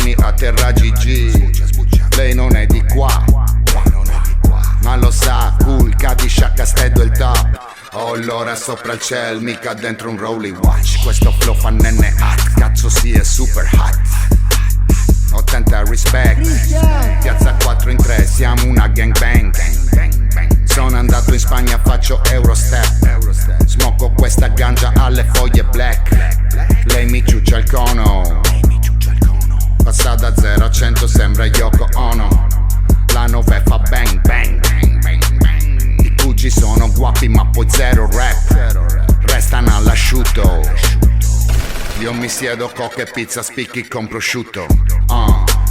giorni atterraggi G. Lei non è di qua, ma lo sa, cool, Cadillac, Castello il top. Ho l'ora sopra il cielo, mica dentro un Rolling Watch. Questo flow fa nenne hot, cazzo sì è super hot. 80 respect, piazza 4 in 3, siamo una gangbang. Sono andato in Spagna, faccio Eurostep. Smocco questa ganja alle foglie black. Lei mi ciuccia il cono. Passa da 0 a 100, sembra Yoko Ono. La 9 fa bang bang. I puggi sono guapi ma poi zero rap. Restano all'asciutto. Io mi siedo coca e pizza, spicchi con prosciutto.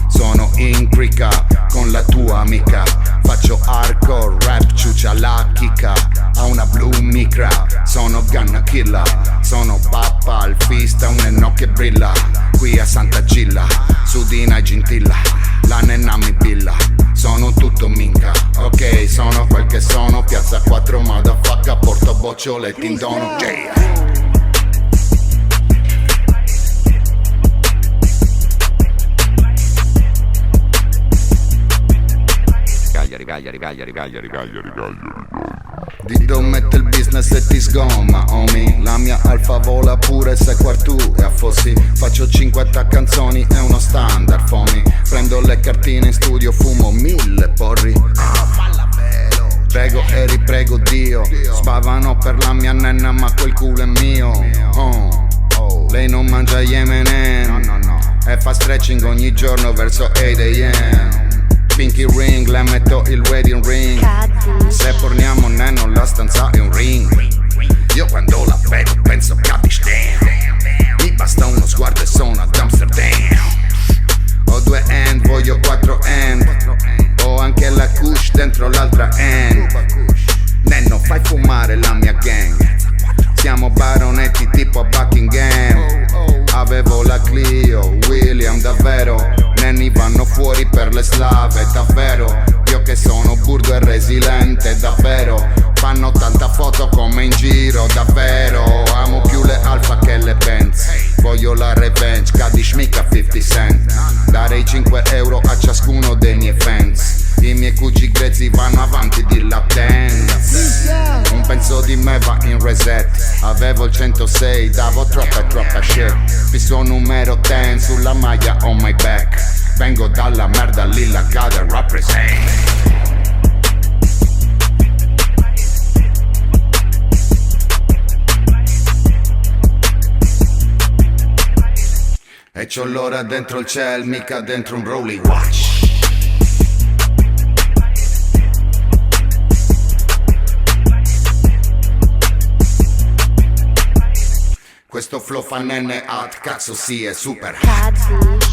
Sono in crica con la tua amica. Faccio hardcore rap, ciuccia la chicca. Ha una blue micra, sono Gunna Killa. Sono pappa al fista, un enno che brilla. Qui a Santa Gilla, Sudina e Gentilla. La nenna mi billa, sono tutto minca. Ok, sono quel che sono, piazza 4 motherfucker. Porto boccioletti in dono, yeah. Dito mette il business e ti sgomma, homie. La mia alfa vola pure se quartu e a fossi. Faccio 50 canzoni, è uno standard for me. Prendo le cartine in studio, fumo 1000 porri. Prego e riprego Dio. Spavano per la mia nenna ma quel culo è mio. Lei non mangia gli M&M e fa stretching ogni giorno verso 8 AM. Pinky ring, le metto il wedding ring. Se porniamo nenno la stanza è un ring. Io quando la vedo penso capisci damn. Mi basta uno sguardo e sono ad Amsterdam. Ho 2 end, voglio 4 end. Ho anche la kush dentro l'altra end. Nenno fai fumare la mia gang. Siamo baronetti tipo a Buckingham. Avevo la Clio, William davvero. Nenni vanno fuori per le slave, davvero. Io che sono burdo e resiliente, davvero. Fanno tanta foto come in giro, davvero. Amo più le Alfa che le Benz. Voglio la revenge, Cadish mica 50 cent. Darei 5 euro a ciascuno dei miei fans. I miei cugi grezzi vanno avanti di lap dance. Un pezzo di me va in reset. Avevo il 106, davo troppa shit. Fisso numero 10 sulla maglia on my back. Vengo dalla merda, Lilla Gada represent. E c'ho l'ora dentro il cielo, mica dentro un Rolling Watch. Questo flow fa nenne hot, cazzo sì è super hot.